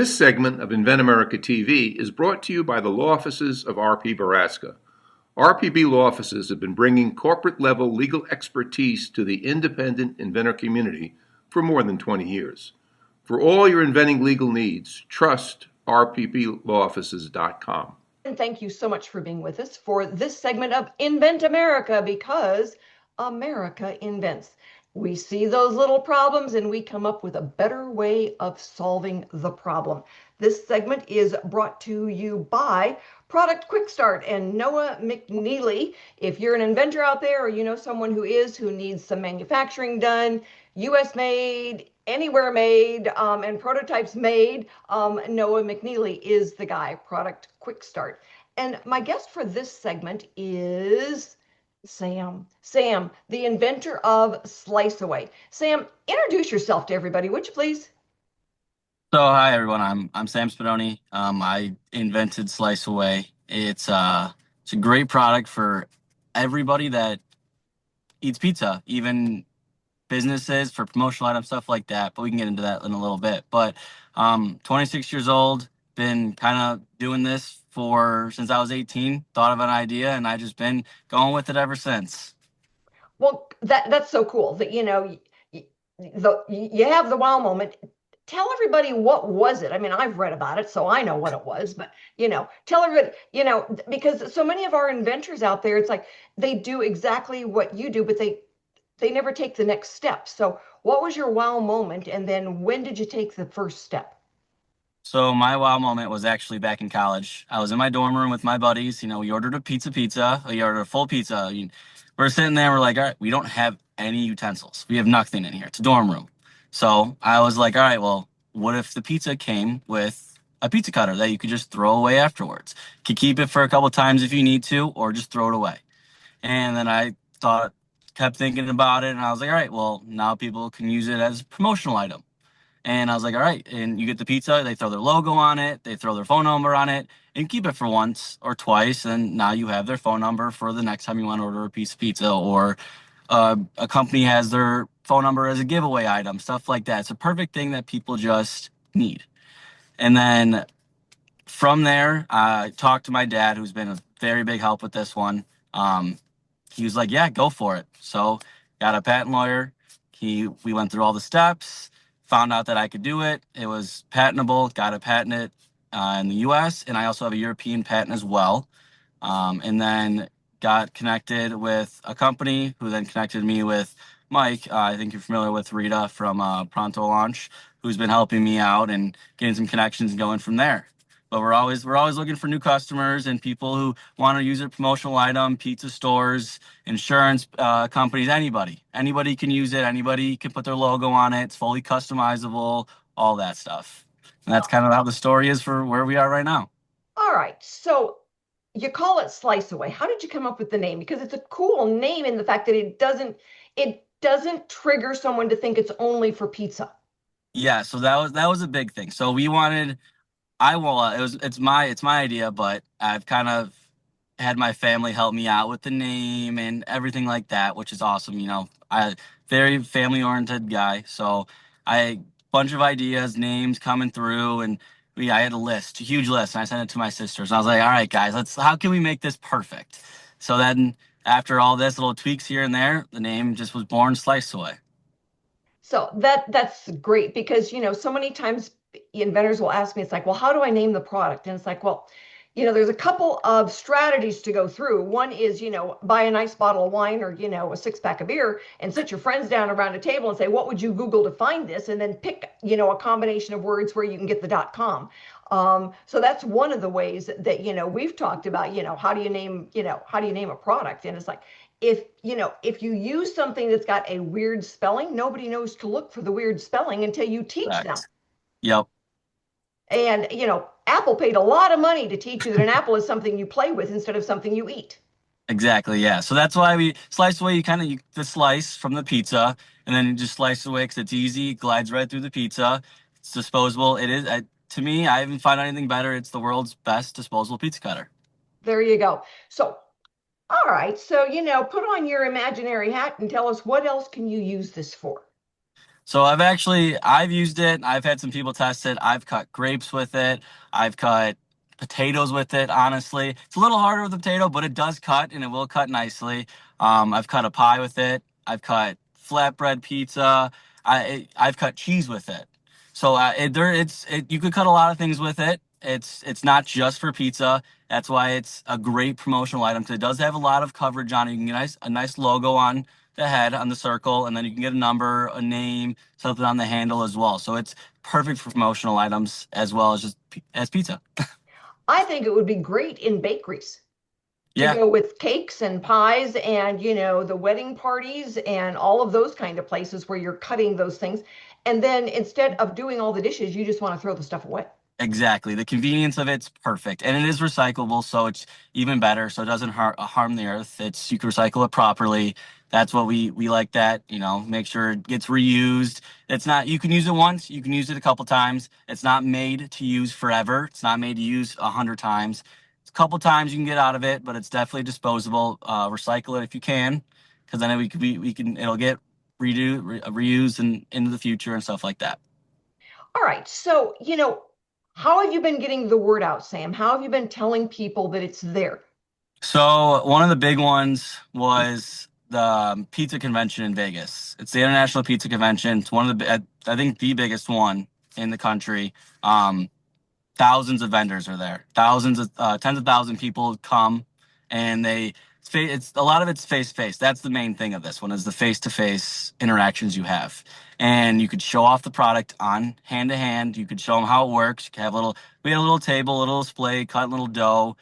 This segment of Invent America TV is brought to you by the law offices of R.P. Baraska. RPB law offices have been bringing corporate-level legal expertise to the independent inventor community for more than 20 years. For all your inventing legal needs, trust rpblawoffices.com. And thank you so much for being with us for this segment of Invent America, because America invents. We see those little problems and we come up with a better way of solving the problem. This segment is brought to you by Product Quick Start and Noah McNeely. If you're an inventor out there, or you know someone who needs some manufacturing done, US made, anywhere made, and prototypes made, Noah McNeely is the guy. Product Quick Start. And my guest for this segment is Sam. Sam, the inventor of SliceAway. Sam, introduce yourself to everybody, would you please? So hi everyone, I'm Sam Spadoni. I invented SliceAway. It's a great product for everybody that eats pizza, even businesses for promotional items, stuff like that. But we can get into that in a little bit. But 26 years old, been kind of doing this since I was 18. Thought of an idea, and I just been going with it ever since. Well, that's so cool that you have the wow moment. Tell everybody, what was it? I mean, I've read about it, so I know what it was, but tell everybody, because so many of our inventors out there, it's like they do exactly what you do, but they never take the next step. So what was your wow moment? And then when did you take the first step? So my wow moment was actually back in college. I was in my dorm room with my buddies. We ordered a pizza. We ordered a full pizza. We're sitting there. We're like, all right, we don't have any utensils. We have nothing in here. It's a dorm room. So I was like, all right, well, what if the pizza came with a pizza cutter that you could just throw away afterwards? You could keep it for a couple times if you need to, or just throw it away. And then I kept thinking about it, and I was like, all right, well, now people can use it as a promotional item. And I was like, all right, and you get the pizza, they throw their logo on it, they throw their phone number on it, and you keep it for once or twice, and now you have their phone number for the next time you want to order a piece of pizza, or a company has their phone number as a giveaway item, stuff like that. It's a perfect thing that people just need. And then from there, I talked to my dad, who's been a very big help with this one. He was like, yeah, go for it. So got a patent lawyer. We went through all the steps, found out that I could do it. It was patentable, got it patented in the US, and I also have a European patent as well. And then got connected with a company who then connected me with Mike. I think you're familiar with Rita from Pronto Launch, who's been helping me out and getting some connections and going from there. But we're always looking for new customers and people who want to use a promotional item, pizza stores, insurance companies, anybody can use it. Anybody can put their logo on it. It's fully customizable, all that stuff. And that's kind of how the story is for where we are right now. All right. So you call it SliceAway. How did you come up with the name? Because it's a cool name in the fact that it doesn't trigger someone to think it's only for pizza. Yeah, so that was a big thing. So we wanted it's my idea, but I've kind of had my family help me out with the name and everything like that, which is awesome. I very family oriented guy, so I bunch of ideas, names coming through, and I had a huge list, and I sent it to my sisters. And I was like, all right, guys, how can we make this perfect? So then after all this little tweaks here and there, the name just was born, SliceAway. So that's great, because so many times inventors will ask me, it's like, well, how do I name the product? And it's like, well, there's a couple of strategies to go through. One is, buy a nice bottle of wine, or, a 6-pack of beer, and sit your friends down around a table and say, what would you Google to find this? And then pick, a combination of words where you can get the .com. So that's one of the ways that, we've talked about, how do you name a product? And it's like, if you use something that's got a weird spelling, nobody knows to look for the weird spelling until you teach them. Yep. And, Apple paid a lot of money to teach you that an apple is something you play with instead of something you eat. Exactly, yeah. So that's why we slice away. The slice from the pizza, and then you just slice away because it's easy. It glides right through the pizza. It's disposable. It is, to me, I haven't found anything better. It's the world's best disposable pizza cutter. There you go. So, all right. So, put on your imaginary hat and tell us, what else can you use this for? So I've used it. I've had some people test it. I've cut grapes with it. I've cut potatoes with it. Honestly, it's a little harder with the potato, but it does cut and it will cut nicely. I've cut a pie with it. I've cut flatbread pizza. I've cut cheese with it. So you could cut a lot of things with it. It's not just for pizza. That's why it's a great promotional item. 'Cause it does have a lot of coverage on it. You can get a nice logo on the head on the circle, and then you can get a number, a name, something on the handle as well. So it's perfect for promotional items as well as just as pizza. I think it would be great in bakeries to Yeah, go with cakes and pies and, the wedding parties and all of those kind of places where you're cutting those things. And then instead of doing all the dishes, you just want to throw the stuff away. exactly. The convenience of it's perfect, and it is recyclable, so it's even better. So it doesn't harm the earth. You can recycle it properly. That's what we like. That make sure it gets reused. It's not you can use it once. You can use it a couple times. It's not made to use forever. It's not made to use 100 times. It's a couple times you can get out of it, but it's definitely disposable. Recycle it if you can, because then it'll get reused and into the future and stuff like that. All right. So, how have you been getting the word out, Sam? How have you been telling people that it's there? So one of the big ones was the pizza convention in Vegas. It's the International Pizza Convention. It's one of I think the biggest one in the country. Thousands of vendors are there. Tens of thousands of people come, and it's a lot of it's face to face. That's the main thing of this one is the face to face interactions you have, and you could show off the product on hand to hand. You could show them how it works. You could have we had a little table, a little display, cut a little dough.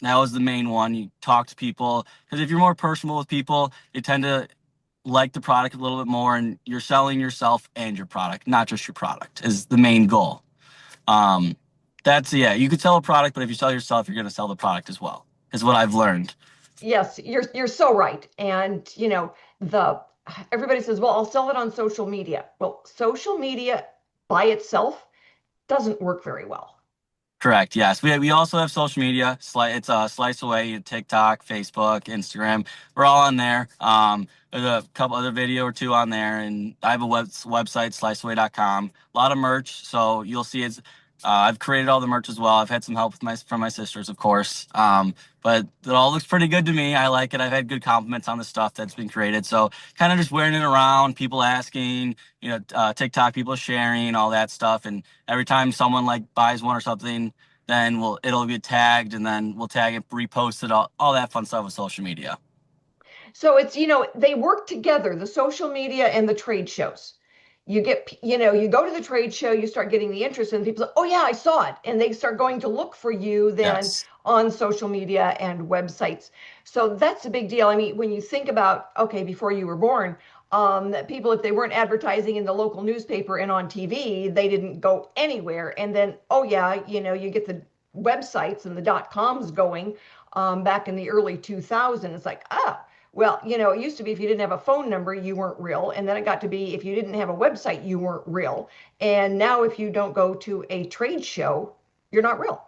That was the main one. You talk to people because if you're more personal with people, you tend to like the product a little bit more, and you're selling yourself and your product, not just your product, is the main goal. Um, yeah, you could sell a product, but if you sell yourself, you're going to sell the product as well, is what I've learned. Yes, you're so right. And the everybody says, "Well, I'll sell it on social media." Well, social media by itself doesn't work very well. Correct. Yes. We also have social media. It's SliceAway, TikTok, Facebook, Instagram. We're all on there. There's a couple other video or two on there, and I have a website, SliceAway.com. A lot of merch, so you'll see it's. I've created all the merch as well. I've had some help from my sisters, of course. But it all looks pretty good to me. I like it. I've had good compliments on the stuff that's been created. So kind of just wearing it around, people asking, TikTok, people sharing, all that stuff. And every time someone buys one or something, then it'll get tagged, and then we'll tag it, repost it, all that fun stuff with social media. So it's, they work together, the social media and the trade shows. You go to the trade show, you start getting the interest, and people say, "Oh yeah, I saw it," and they start going to look for you then Yes. on social media and websites. So that's a big deal. I mean, when you think about, okay, before you were born, that people, if they weren't advertising in the local newspaper and on TV, they didn't go anywhere. And then, oh yeah, you get the websites and the .coms going back in the early 2000s. It's like, well, it used to be if you didn't have a phone number, you weren't real. And then it got to be if you didn't have a website, you weren't real. And now if you don't go to a trade show, you're not real.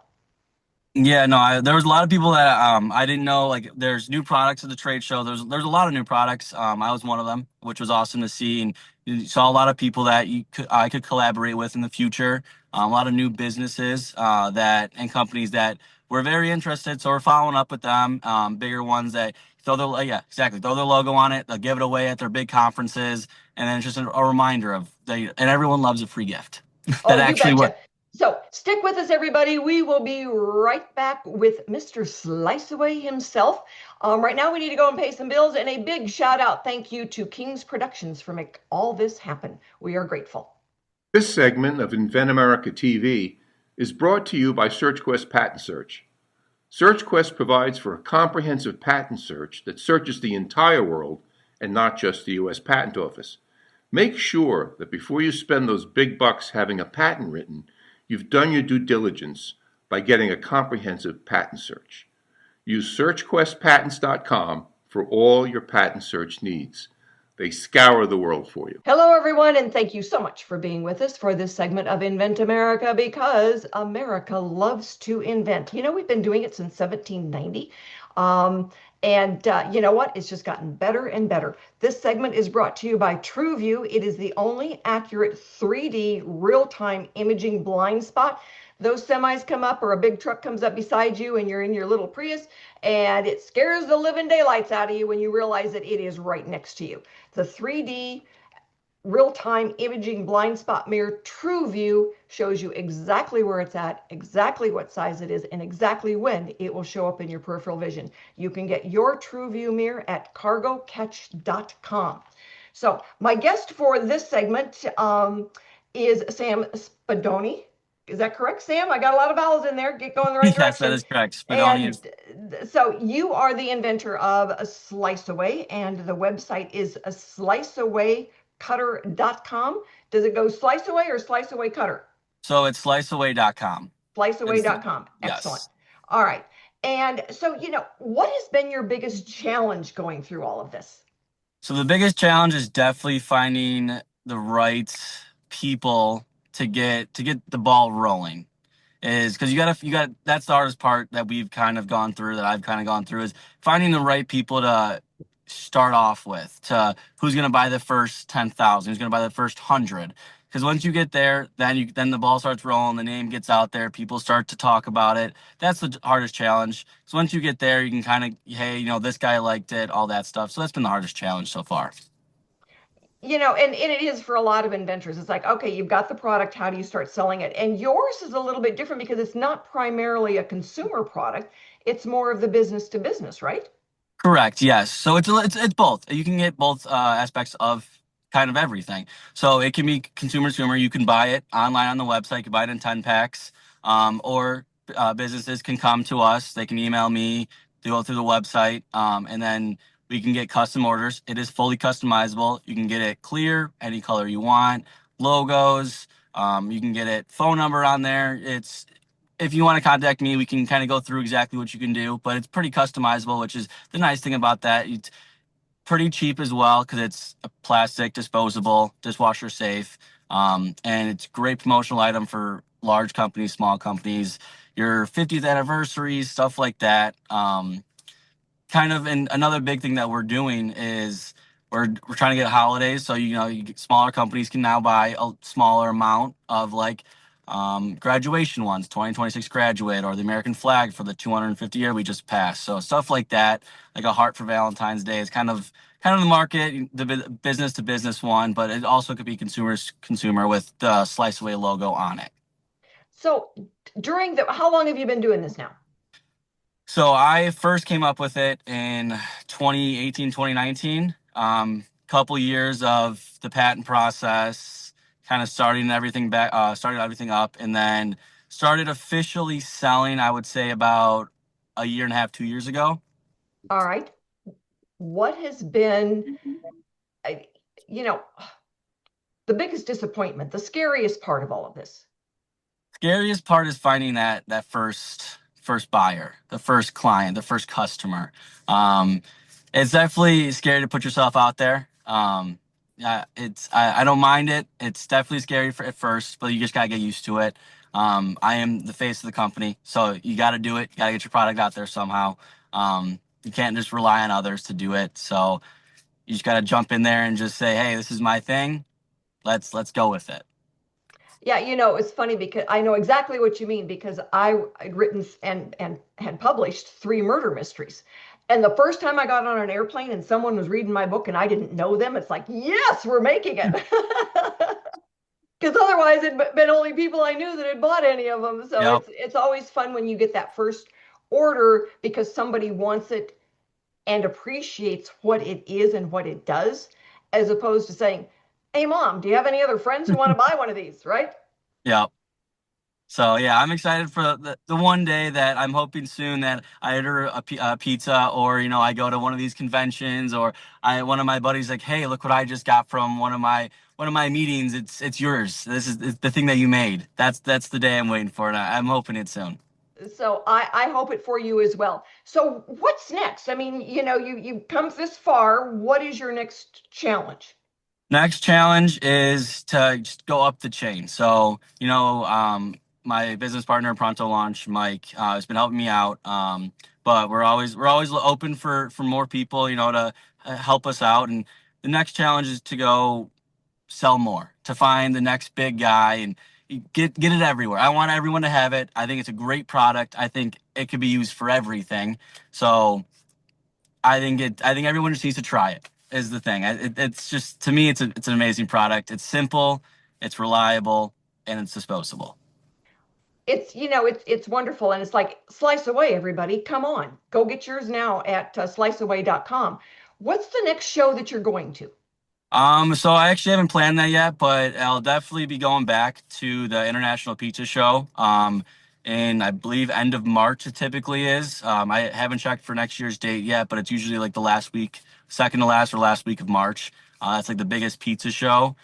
Yeah, no, there was a lot of people that I didn't know. There's new products at the trade show. There's a lot of new products. I was one of them, which was awesome to see, and you saw a lot of people that I could collaborate with in the future. A lot of new businesses and companies that were very interested. So we're following up with them. Bigger ones that throw throw their logo on it. They'll give it away at their big conferences, and then it's just a reminder and everyone loves a free gift. Oh, That you actually what betcha. So stick with us, everybody. We will be right back with Mr. SliceAway himself. Right now, we need to go and pay some bills, and a big shout out thank you to King's Productions for making all this happen. We are grateful. This segment of Invent America TV is brought to you by SearchQuest Patent Search. SearchQuest provides for a comprehensive patent search that searches the entire world and not just the U.S. Patent Office. Make sure that before you spend those big bucks having a patent written, you've done your due diligence by getting a comprehensive patent search. Use SearchQuestPatents.com for all your patent search needs. They scour the world for you. Hello, everyone, and thank you so much for being with us for this segment of Invent America, because America loves to invent. We've been doing it since 1790. You know what? It's just gotten better and better. This segment is brought to you by TrueView. It is the only accurate 3D real-time imaging blind spot. Those semis come up or a big truck comes up beside you and you're in your little Prius and it scares the living daylights out of you when you realize that it is right next to you. The 3D real-time imaging blind spot mirror TrueView shows you exactly where it's at, exactly what size it is, and exactly when it will show up in your peripheral vision. You can get your TrueView mirror at cargocatch.com. So my guest for this segment is Sam Spadoni. Is that correct, Sam? I got a lot of vowels in there. Get going the right Yes, direction. that is correct. Spadoni is. And so you are the inventor of SliceAway, and the website is sliceawaycutter.com. Does it go SliceAway or SliceAway Cutter? So it's sliceaway.com. SliceAway.com. Excellent. Yes. All right. And so, what has been your biggest challenge going through all of this? So the biggest challenge is definitely finding the right people to get the ball rolling. Is because you got that's the hardest part that we've kind of gone through, that I've kind of gone through, is finding the right people to start off with, to who's going to buy the first 10,000, who's going to buy the first 100. Because once you get there, then the ball starts rolling, the name gets out there, people start to talk about it. That's the hardest challenge. So once you get there, you can kind of, hey, this guy liked it, all that stuff. So that's been the hardest challenge so far. And it is for a lot of inventors. It's like, okay, you've got the product. How do you start selling it? And yours is a little bit different because it's not primarily a consumer product. It's more of the business to business, right? Correct. Yes. So it's both. You can get both aspects of kind of everything. So it can be consumer. You can buy it online on the website. You can buy it in 10 packs. Or businesses can come to us. They can email me. They go through the website, and then we can get custom orders. It is fully customizable. You can get it clear, any color you want, logos. You can get it phone number on there. If you want to contact me, we can kind of go through exactly what you can do, but it's pretty customizable, which is the nice thing about that. It's pretty cheap as well because it's a plastic, disposable, dishwasher safe, and it's a great promotional item for large companies, small companies, your 50th anniversaries, stuff like that. And another big thing that we're doing is we're trying to get holidays. So, smaller companies can now buy a smaller amount of graduation ones, 2026 graduate, or the American flag for the 250 year we just passed. So stuff like that, like a heart for Valentine's Day, is kind of the market, the business to business one, but it also could be consumer with the SliceAway logo on it. So how long have you been doing this now? So I first came up with it in 2018, 2019. Couple years of the patent process, kind of started everything up, and then started officially selling, I would say, about a year and a half, 2 years ago. All right. What has been, the biggest disappointment, the scariest part of all of this? Scariest part is finding that first buyer, the first client, the first customer. It's definitely scary to put yourself out there. I don't mind it. It's definitely scary at first, but you just gotta get used to it. I am the face of the company, so you got to do it. You got to get your product out there somehow. You can't just rely on others to do it. So you just got to jump in there and just say, hey, this is my thing. Let's go with it. Yeah, it's funny because I know exactly what you mean, because I'd written and had published 3 murder mysteries. And the first time I got on an airplane and someone was reading my book and I didn't know them, it's like, yes, we're making it. Because otherwise it'd been only people I knew that had bought any of them. So Yep. it's always fun when you get that first order because somebody wants it and appreciates what it is and what it does, as opposed to saying, hey, Mom, do you have any other friends who want to buy one of these, right? Yeah. So, yeah, I'm excited for the one day that I'm hoping soon that I order a pizza, or, I go to one of these conventions, or one of my buddies like, hey, look what I just got from one of my meetings. It's yours. It's the thing that you made. That's the day I'm waiting for, and I'm hoping it soon. So I hope it for you as well. So what's next? I mean, you come this far. What is your next challenge? Next challenge is to just go up the chain. So, my business partner, Pronto Launch, Mike, has been helping me out. But but we're always open for more people, to help us out. And the next challenge is to go sell more, to find the next big guy and get it everywhere. I want everyone to have it. I think it's a great product. I think it could be used for everything. So I think everyone just needs to try it is the thing. It's just, to me, it's an amazing product. It's simple, it's reliable, and it's disposable. It's wonderful, and it's like SliceAway, everybody. Come on, go get yours now at SliceAway.com. What's the next show that you're going to? So I actually haven't planned that yet, but I'll definitely be going back to the International Pizza Show. And I believe end of March it typically is. I haven't checked for next year's date yet, but it's usually like the last week, second to last or last week of March. It's like the biggest pizza show.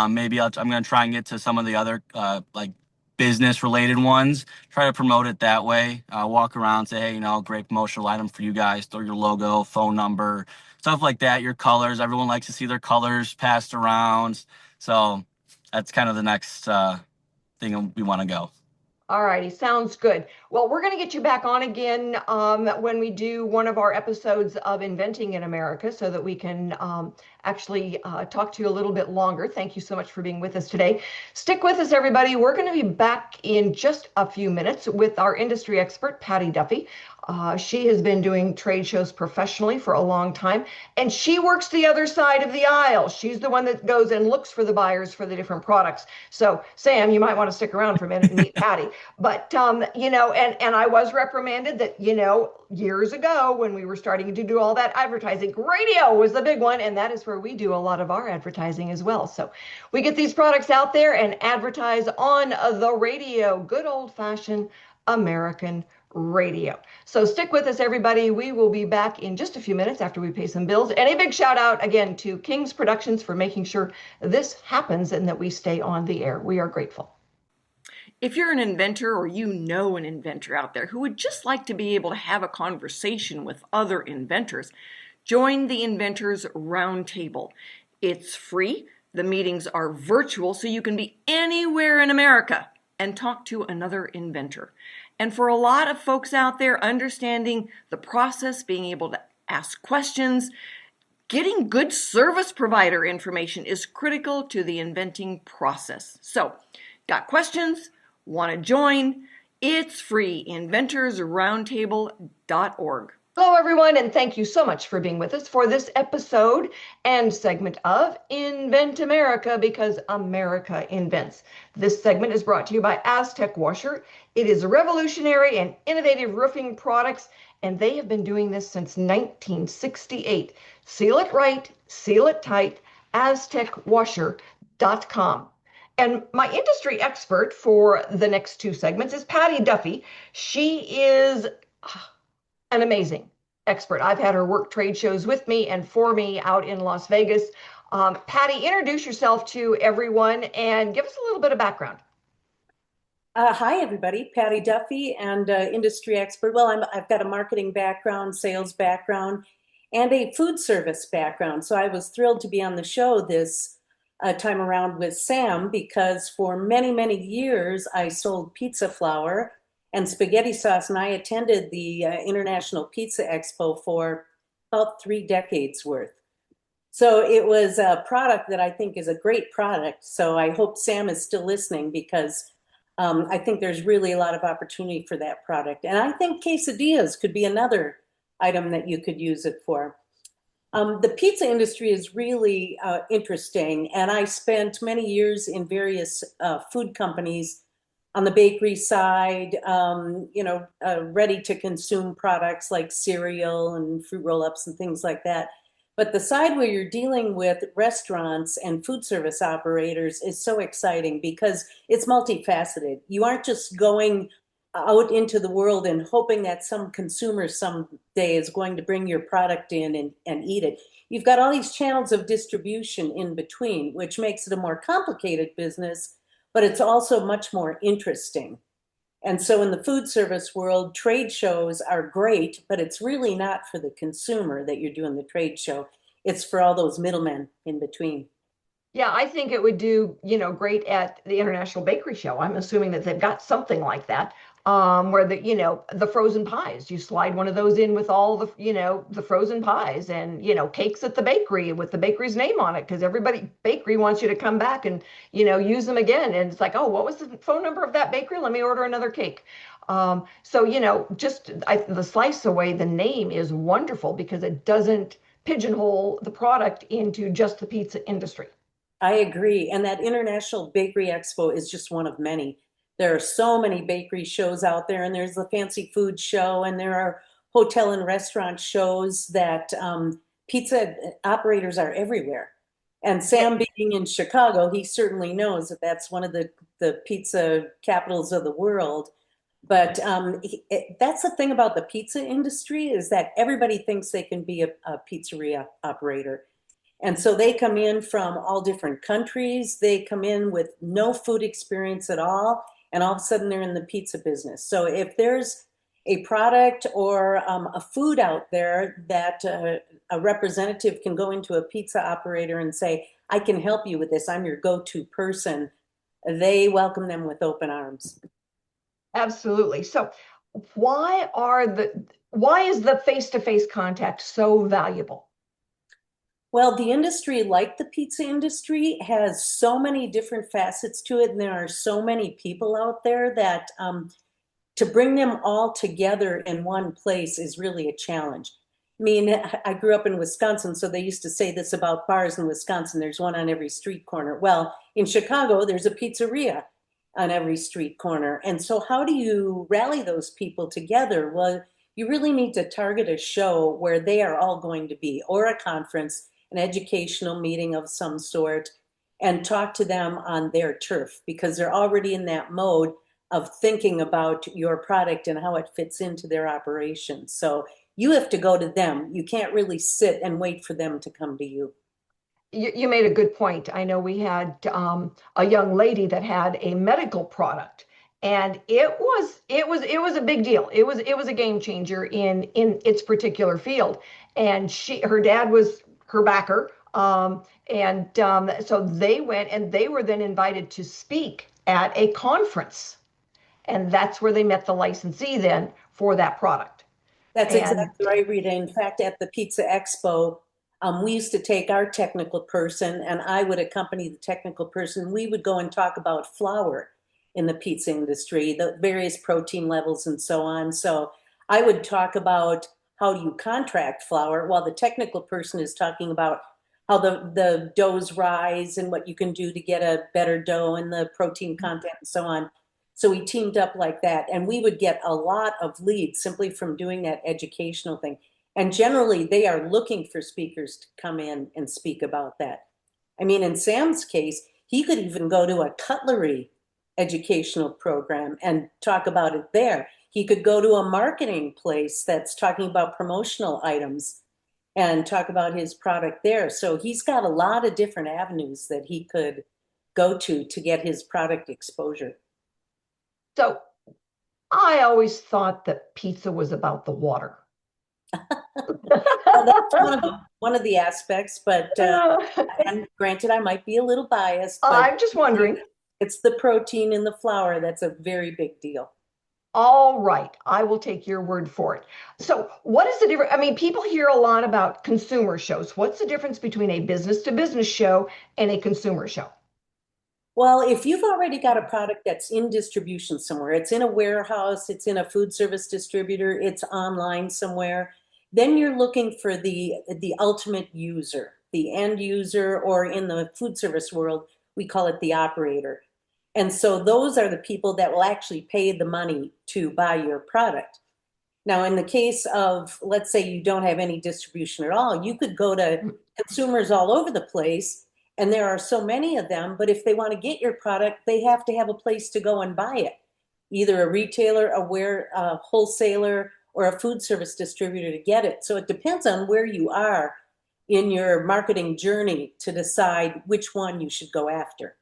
Maybe I'm going to try and get to some of the other like business related ones, try to promote it that way. Walk around, say, hey, great promotional item for you guys, throw your logo, phone number, stuff like that, your colors. Everyone likes to see their colors passed around. So that's kind of the next thing we want to go. All righty, sounds good. Well, we're going to get you back on again when we do one of our episodes of Inventing in America so that we can actually talk to you a little bit longer. Thank you so much for being with us today. Stick with us, everybody. We're going to be back in just a few minutes with our industry expert, Patty Duffey. She has been doing trade shows professionally for a long time, and she works the other side of the aisle. She's the one that goes and looks for the buyers for the different products. So, Sam, you might want to stick around for a minute and meet Patty. But, and I was reprimanded that, years ago when we were starting to do all that advertising, radio was the big one, and that is where we do a lot of our advertising as well. So we get these products out there and advertise on the radio, good old-fashioned American radio. So stick with us, everybody. We will be back in just a few minutes after we pay some bills. And a big shout out again to King's Productions for making sure this happens and that we stay on the air. We are grateful. If you're an inventor or you know an inventor out there who would just like to be able to have a conversation with other inventors, join the Inventors Roundtable. It's free. The meetings are virtual, so you can be anywhere in America and talk to another inventor. And for a lot of folks out there, understanding the process, being able to ask questions, getting good service provider information is critical to the inventing process. So, got questions? Want to join? It's free. inventorsroundtable.org. Hello, everyone, and thank you so much for being with us for this episode and segment of Invent America, because America invents. This segment is brought to you by Aztec Washer. It is a revolutionary and innovative roofing products, and they have been doing this since 1968. Seal it right, seal it tight, aztecwasher.com. And my industry expert for the next two segments is Patty Duffey. She is an amazing expert. I've had her work trade shows with me and for me out in Las Vegas. Patty, introduce yourself to everyone and give us a little bit of background. Hi, everybody. Patty Duffey, and industry expert. Well, I've got a marketing background, sales background, and a food service background. So I was thrilled to be on the show this time around with Sam, because for many, many years I sold pizza flour and spaghetti sauce, and I attended the International Pizza Expo for about 3 decades worth. So it was a product that I think is a great product. So I hope Sam is still listening, because I think there's really a lot of opportunity for that product. And I think quesadillas could be another item that you could use it for. The pizza industry is really interesting, and I spent many years in various food companies on the bakery side, ready to consume products like cereal and fruit roll-ups and things like that. But the side where you're dealing with restaurants and food service operators is so exciting, because it's multifaceted. You aren't just going out into the world and hoping that some consumer someday is going to bring your product in and eat it. You've got all these channels of distribution in between, which makes it a more complicated business, but it's also much more interesting. And so in the food service world, trade shows are great, but it's really not for the consumer that you're doing the trade show. It's for all those middlemen in between. Yeah, I think it would do, great at the International Bakery Show. I'm assuming that they've got something like that. where the frozen pies, you slide one of those in with all the frozen pies, and cakes at the bakery with the bakery's name on it, because everybody bakery wants you to come back and use them again. And it's like, oh, what was the phone number of that bakery? Let me order another cake. So the SliceAway, the name is wonderful because it doesn't pigeonhole the product into just the pizza industry. I agree. And that International Bakery Expo is just one of many. There are so many bakery shows out there, and there's the fancy food show, and there are hotel and restaurant shows that pizza operators are everywhere. And Sam being in Chicago, he certainly knows that that's one of the pizza capitals of the world. But that's the thing about the pizza industry, is that everybody thinks they can be a pizzeria operator. And so they come in from all different countries. They come in with no food experience at all, and all of a sudden they're in the pizza business. So if there's a product or a food out there that a representative can go into a pizza operator and say, I can help you with this, I'm your go-to person, they welcome them with open arms. Absolutely. So why is the face-to-face contact so valuable? Well, the industry, like the pizza industry, has so many different facets to it, and there are so many people out there that to bring them all together in one place is really a challenge. I mean, I grew up in Wisconsin, so they used to say this about bars in Wisconsin: there's one on every street corner. Well, in Chicago, there's a pizzeria on every street corner. And so how do you rally those people together? Well, you really need to target a show where they are all going to be, or a conference, an educational meeting of some sort, and talk to them on their turf, because they're already in that mode of thinking about your product and how it fits into their operation. So you have to go to them. You can't really sit and wait for them to come to you. You made a good point. I know we had a young lady that had a medical product, and it was a big deal. It was a game changer in its particular field. And her dad was her backer, so they went, and they were then invited to speak at a conference, and that's where they met the licensee then for that product. That's exactly right, Rita. In fact, at the Pizza Expo, we used to take our technical person, and I would accompany the technical person. We would go and talk about flour in the pizza industry, the various protein levels and so on. So I would talk about how do you contract flour, while the technical person is talking about how the doughs rise and what you can do to get a better dough and the protein content and so on. So we teamed up like that, and we would get a lot of leads simply from doing that educational thing. And generally, they are looking for speakers to come in and speak about that. I mean, in Sam's case, he could even go to a cutlery educational program and talk about it there. He could go to a marketing place that's talking about promotional items and talk about his product there. So he's got a lot of different avenues that he could go to get his product exposure. So I always thought that pizza was about the water. Well, that's one of the aspects, but and granted, I might be a little biased. But I'm just wondering. It's the protein in the flour that's a very big deal. All right, I will take your word for it. So what is the difference? I mean, people hear a lot about consumer shows. What's the difference between a business-to-business show and a consumer show? Well, if you've already got a product that's in distribution somewhere, it's in a warehouse, it's in a food service distributor, it's online somewhere, then you're looking for the ultimate user, the end user, or in the food service world, we call it the operator. And so those are the people that will actually pay the money to buy your product. Now, in the case of, let's say you don't have any distribution at all, you could go to consumers all over the place, and there are so many of them, but if they want to get your product, they have to have a place to go and buy it. Either a retailer, a wholesaler, or a food service distributor to get it. So it depends on where you are in your marketing journey to decide which one you should go after.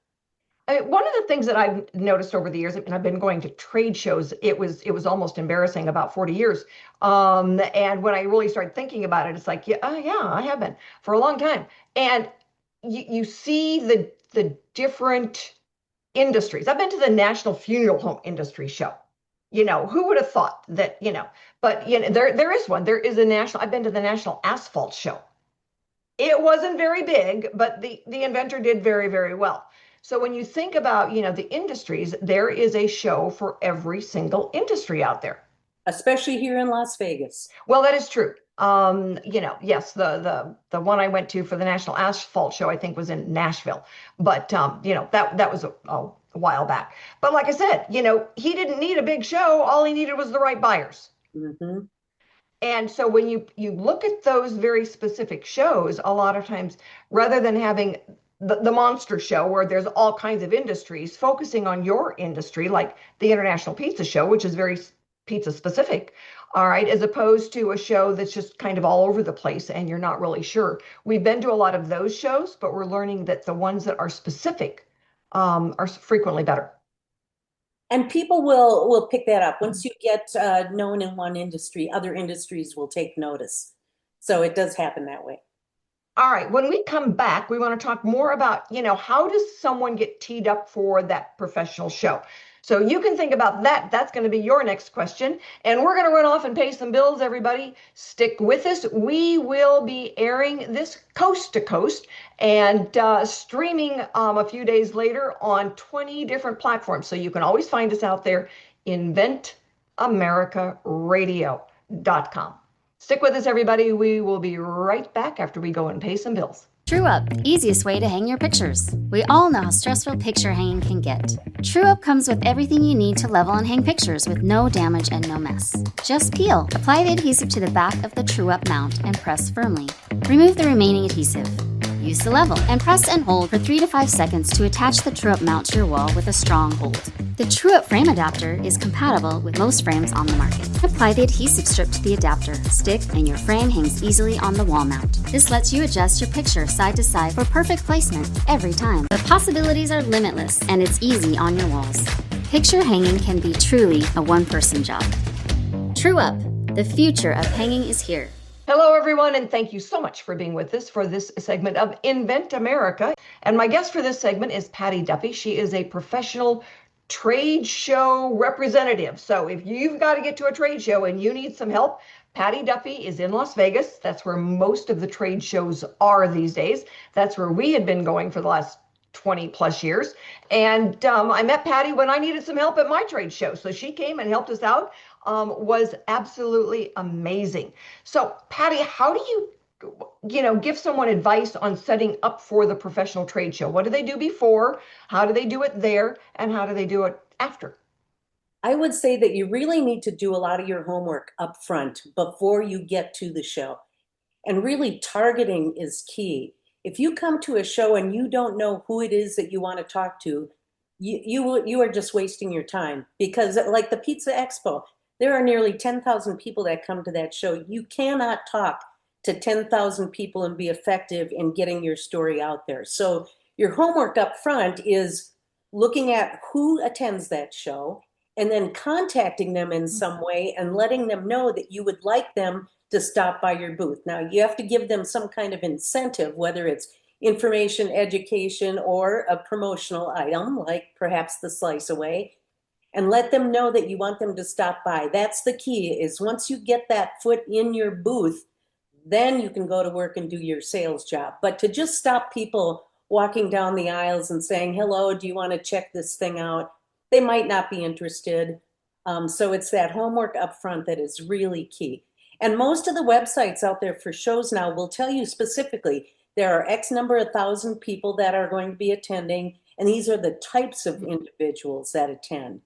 I mean, one of the things that I've noticed over the years, and I've been going to trade shows, it was almost embarrassing, about 40 years. And when I really started thinking about it, it's like, yeah, I have been for a long time. And you see the different industries. I've been to the National Funeral Home Industry Show. Who would have thought that, but there is one. There is a national, I've been to the National Asphalt Show. It wasn't very big, but the Inventor did very, very well. So when you think about, the industries, there is a show for every single industry out there. Especially here in Las Vegas. Well, that is true. Yes, the one I went to for the National Asphalt Show, I think, was in Nashville. But that was a while back. But like I said, he didn't need a big show. All he needed was the right buyers. Mm-hmm. And so when you look at those very specific shows, a lot of times, rather than having the monster show where there's all kinds of industries, focusing on your industry, like the International Pizza Show, which is very pizza specific, all right, as opposed to a show that's just kind of all over the place and you're not really sure. We've been to a lot of those shows, but we're learning that the ones that are specific are frequently better. And people will pick that up. Once you get known in one industry, other industries will take notice. So it does happen that way. All right, when we come back, we want to talk more about, how does someone get teed up for that professional show? So you can think about that. That's going to be your next question. And we're going to run off and pay some bills, everybody. Stick with us. We will be airing this coast to coast and streaming a few days later on 20 different platforms. So you can always find us out there, inventamerica.radio.com. Stick with us, everybody. We will be right back after we go and pay some bills. TrueUp, easiest way to hang your pictures. We all know how stressful picture hanging can get. TrueUp comes with everything you need to level and hang pictures with no damage and no mess. Just peel, apply the adhesive to the back of the TrueUp mount and press firmly. Remove the remaining adhesive. Use the level and press and hold for 3 to 5 seconds to attach the TrueUp mount to your wall with a strong hold. The TrueUp frame adapter is compatible with most frames on the market. Apply the adhesive strip to the adapter, stick, and your frame hangs easily on the wall mount. This lets you adjust your picture side to side for perfect placement every time. The possibilities are limitless, and it's easy on your walls. Picture hanging can be truly a one-person job. TrueUp, the future of hanging is here. Hello, everyone, and thank you so much for being with us for this segment of Invent America. And my guest for this segment is Patty Duffey. She is a professional trade show representative. So if you've got to get to a trade show and you need some help, Patty Duffey is in Las Vegas. That's where most of the trade shows are these days. That's where we had been going for the last 20 plus years. And I met Patty when I needed some help at my trade show. So she came and helped us out. Was absolutely amazing. So Patty, how do you give someone advice on setting up for the professional trade show? What do they do before? How do they do it there? And how do they do it after? I would say that you really need to do a lot of your homework up front before you get to the show. And really targeting is key. If you come to a show and you don't know who it is that you want to talk to, you are just wasting your time. Because like the Pizza Expo, there are nearly 10,000 people that come to that show. You cannot talk to 10,000 people and be effective in getting your story out there. So your homework up front is looking at who attends that show and then contacting them in some way and letting them know that you would like them to stop by your booth. Now, you have to give them some kind of incentive, whether it's information, education, or a promotional item, like perhaps the SliceAway, and let them know that you want them to stop by. That's the key, is once you get that foot in your booth, then you can go to work and do your sales job. But to just stop people walking down the aisles and saying, hello, do you want to check this thing out? They might not be interested. So it's that homework up front that is really key. And most of the websites out there for shows now will tell you specifically, there are X number of thousand people that are going to be attending, and these are the types of individuals that attend.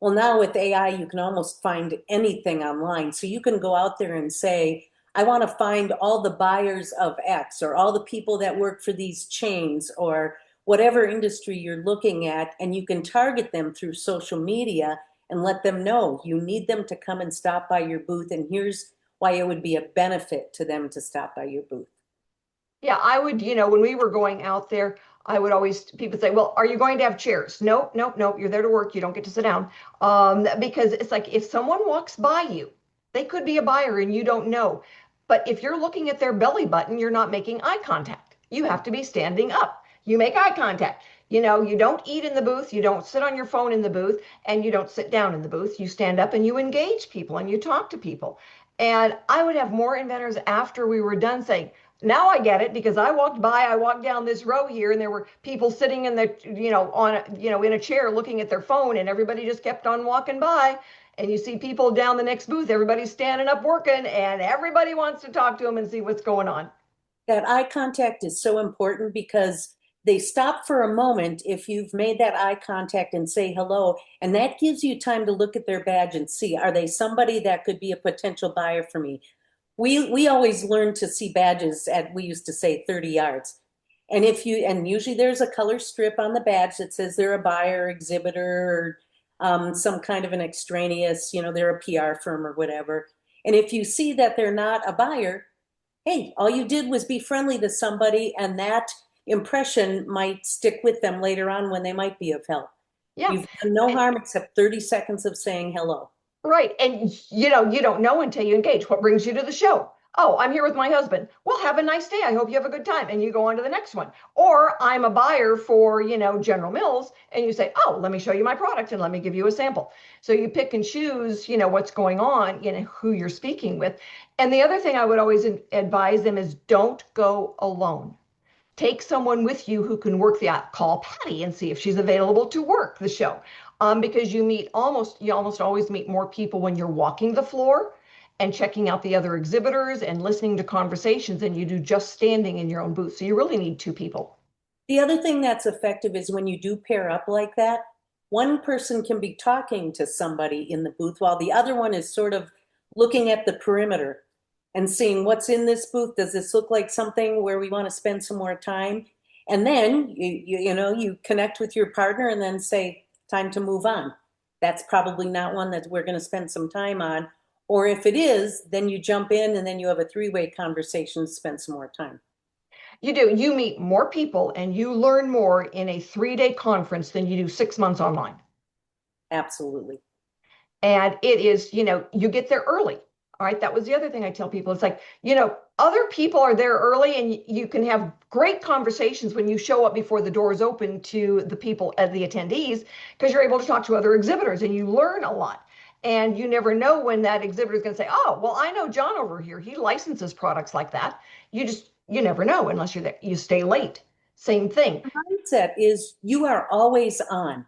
Well, now with AI, you can almost find anything online. So you can go out there and say, I want to find all the buyers of X, or all the people that work for these chains, or whatever industry you're looking at, and you can target them through social media and let them know you need them to come and stop by your booth, and here's why it would be a benefit to them to stop by your booth. Yeah, I would, when we were going out there, I would always, people say, well, are you going to have chairs? No, you're there to work. You don't get to sit down. Because it's like, if someone walks by you, they could be a buyer and you don't know. But if you're looking at their belly button, you're not making eye contact. You have to be standing up. You make eye contact. You know, you don't eat in the booth, you don't sit on your phone in the booth, and you don't sit down in the booth. You stand up and you engage people and you talk to people. And I would have more inventors after we were done saying, now I get it, because I walked down this row here and there were people sitting in the, in a chair looking at their phone, and everybody just kept on walking by. And you see people down the next booth, everybody's standing up working, and everybody wants to talk to them and see what's going on. That eye contact is so important because they stop for a moment if you've made that eye contact and say hello, and that gives you time to look at their badge and see, are they somebody that could be a potential buyer for me? We always learn to see badges at, we used to say 30 yards. And usually there's a color strip on the badge that says they're a buyer, exhibitor, or some kind of an extraneous, they're a PR firm or whatever. And if you see that they're not a buyer, hey, all you did was be friendly to somebody, and that impression might stick with them later on when they might be of help. Yeah. You've done no harm except 30 seconds of saying hello. Right. And you don't know until you engage. What brings you to the show? Oh, I'm here with my husband. Well, have a nice day. I hope you have a good time. And you go on to the next one. Or I'm a buyer for, General Mills, and you say, oh, let me show you my product and let me give you a sample. So you pick and choose, what's going on, who you're speaking with. And the other thing I would always advise them is don't go alone. Take someone with you who can work call Patty and see if she's available to work the show. Because you almost always meet more people when you're walking the floor and checking out the other exhibitors and listening to conversations than you do just standing in your own booth. So you really need two people. The other thing that's effective is when you do pair up like that, one person can be talking to somebody in the booth while the other one is sort of looking at the perimeter and seeing what's in this booth. Does this look like something where we want to spend some more time? And then you connect with your partner and then say, time to move on. That's probably not one that we're going to spend some time on. Or if it is, then you jump in and then you have a three-way conversation to spend some more time. You do. You meet more people and you learn more in a 3-day conference than you do 6 months online. Absolutely. And it is, you get there early. All right. That was the other thing I tell people. It's like, other people are there early, and you can have great conversations when you show up before the doors open to the people, the attendees, because you're able to talk to other exhibitors and you learn a lot. And you never know when that exhibitor is going to say, oh, well, I know John over here. He licenses products like that. You never know unless you're there. You stay late. Same thing. The mindset is you are always on.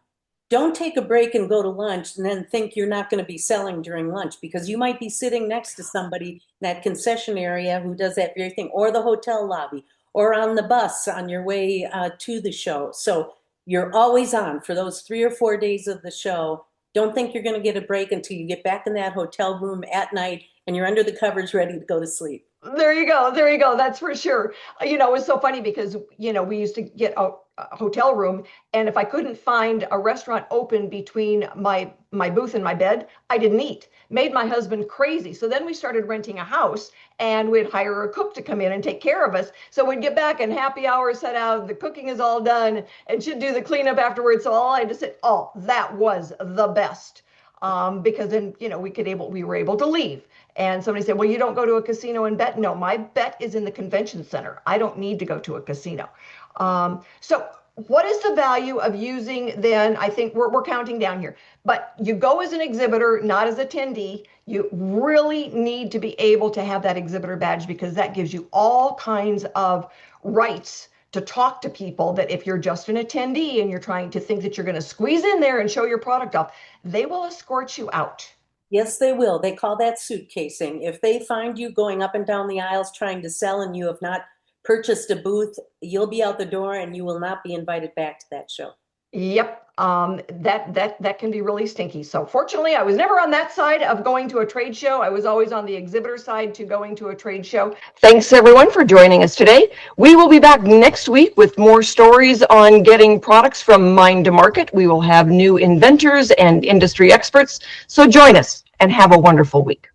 Don't take a break and go to lunch and then think you're not going to be selling during lunch, because you might be sitting next to somebody in that concession area who does that very thing, or the hotel lobby, or on the bus on your way to the show. So you're always on for those 3 or 4 days of the show. Don't think you're going to get a break until you get back in that hotel room at night and you're under the covers ready to go to sleep. There you go. There you go. That's for sure. It was so funny because, we used to get a hotel room, and if I couldn't find a restaurant open between my booth and my bed, I didn't eat. Made my husband crazy. So then we started renting a house, and we'd hire a cook to come in and take care of us. So we'd get back and happy hour set out, the cooking is all done, and she'd do the cleanup afterwards. So all I had to say, oh, that was the best. Because then, we were able to leave. And somebody said, well, you don't go to a casino and bet? No, my bet is in the convention center. I don't need to go to a casino. So what is the value of using then? I think we're counting down here, but you go as an exhibitor, not as attendee. You really need to be able to have that exhibitor badge, because that gives you all kinds of rights to talk to people that if you're just an attendee and you're trying to think that you're going to squeeze in there and show your product off, they will escort you out. Yes, they will. They call that suitcasing. If they find you going up and down the aisles trying to sell and you have not purchased a booth, you'll be out the door and you will not be invited back to that show. Yep. That can be really stinky. So fortunately, I was never on that side of going to a trade show. I was always on the exhibitor side to going to a trade show. Thanks everyone for joining us today. We will be back next week with more stories on getting products from mind to market. We will have new inventors and industry experts. So join us and have a wonderful week.